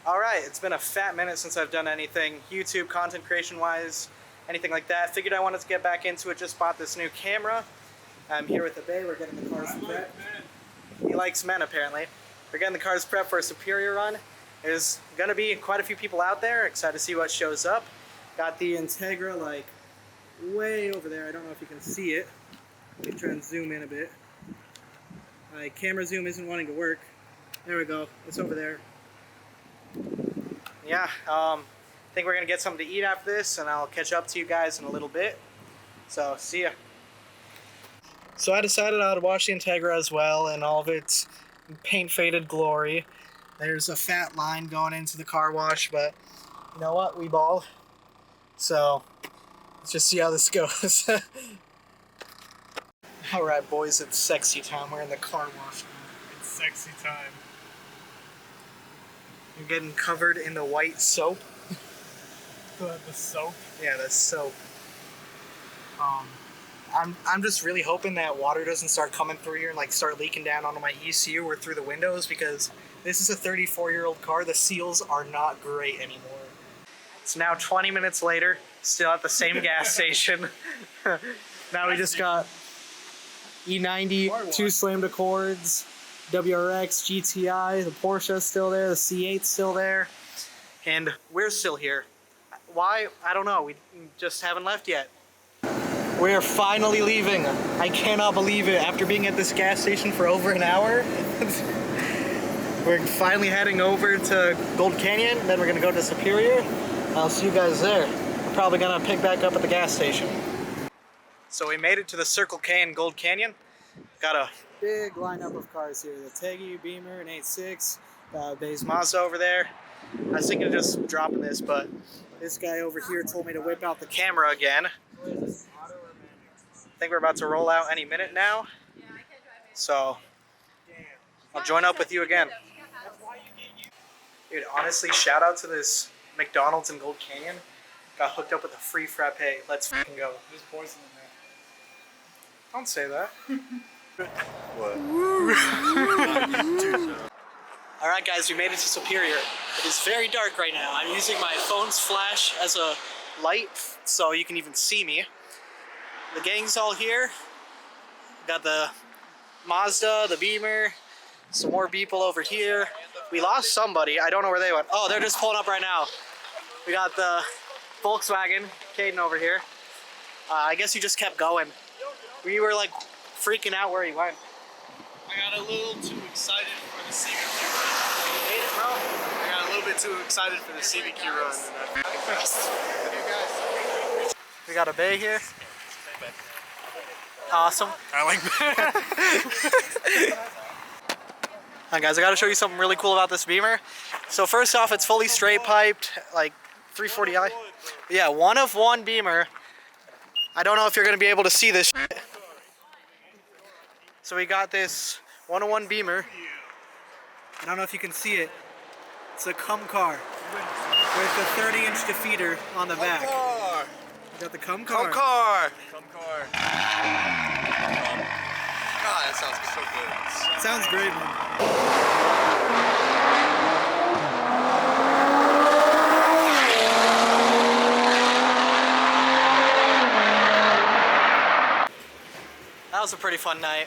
Alright, it's been a fat minute since I've done anything YouTube content creation wise, anything like that. Figured I wanted to get back into it, just bought this new camera. I'm here with Abe, we're getting the cars prepped. He likes men apparently. We're getting the cars prepped for a Superior run. There's gonna be quite a few people out there, excited to see what shows up. Got the Integra like way over there, I don't know if you can see it. Let me try and zoom in a bit. My camera zoom isn't wanting to work. There we go, it's over there. Yeah, I think we're gonna get something to eat after this, and I'll catch up to you guys in a little bit. So, see ya. So I decided I would wash the Integra as well in all of its paint-faded glory. There's a fat line going into the car wash, but you know what? We ball. So, let's just see how this goes. Alright boys, it's sexy time. We're in the car wash now. It's sexy time. You're getting covered in the white soap. The soap? Yeah, the soap. I'm just really hoping that water doesn't start coming through here and like start leaking down onto my ECU or through the windows, because this is a 34-year-old car. The seals are not great anymore. It's now 20 minutes later, still at the same gas station. Now we just got E90, 2 slammed Accords, WRX, GTI, the Porsche's still there, the C8's still there, and we're still here. Why? I don't know. We just haven't left yet. We're finally leaving. I cannot believe it. After being at this gas station for over an hour, we're finally heading over to Gold Canyon, then we're gonna go to Superior. I'll see you guys there. We're probably gonna pick back up at the gas station. So we made it to the Circle K in Gold Canyon. Got a big lineup of cars here. The Tegu, Beamer, an 8.6, Bay's Mazda over there. I was thinking of just dropping this, but this guy over here told me to whip out the camera again. I think we're about to roll out any minute now. So, I'll join up with you again. Dude, honestly, shout out to this McDonald's in Gold Canyon. Got hooked up with a free frappe. Let's fucking go. There's poison in there. Don't say that. What? Alright guys, we made it to Superior. It is very dark right now. I'm using my phone's flash as a light so you can even see me. The gang's all here. Got the Mazda, the Beamer, some more people over here. We lost somebody. I don't know where they went. Oh, they're just pulling up right now. We got the Volkswagen, Caden over here. I guess he just kept going. We were like freaking out where he went. I got a little too excited for the CMPenguin run. You made it, bro? I got a little bit too excited for the CMPenguin run, and I pressed. We got a bay here. Awesome. I like that. Alright guys, I gotta show you something really cool about this Beamer. So first off, it's fully straight piped, like 340i. Yeah, 1 of 1 Beamer. I don't know if you're gonna be able to see this shit. So we got this 1 of 1 Beamer. I don't know if you can see it. It's a cum car with a 30-inch defeater on the back. We got the cum car. Come car. Come car. God, that sounds so good. Sounds great, man. That was a pretty fun night.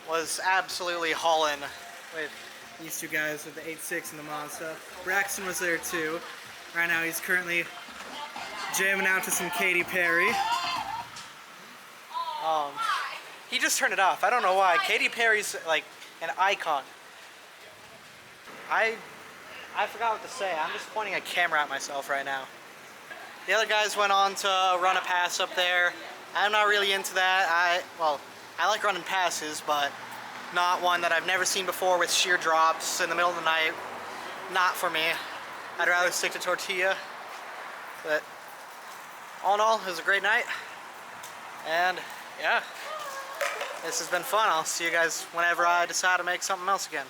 Was absolutely hauling with these two guys with the 8.6 and the Mazda. Braxton was there too. Right now he's currently jamming out to some Katy Perry. He just turned it off. I don't know why. Katy Perry's like an icon. I forgot what to say. I'm just pointing a camera at myself right now. The other guys went on to run a pass up there. I'm not really into that. I like running passes, but not one that I've never seen before with sheer drops in the middle of the night. Not for me. I'd rather stick to tortilla. But all in all, it was a great night. And yeah, this has been fun. I'll see you guys whenever I decide to make something else again.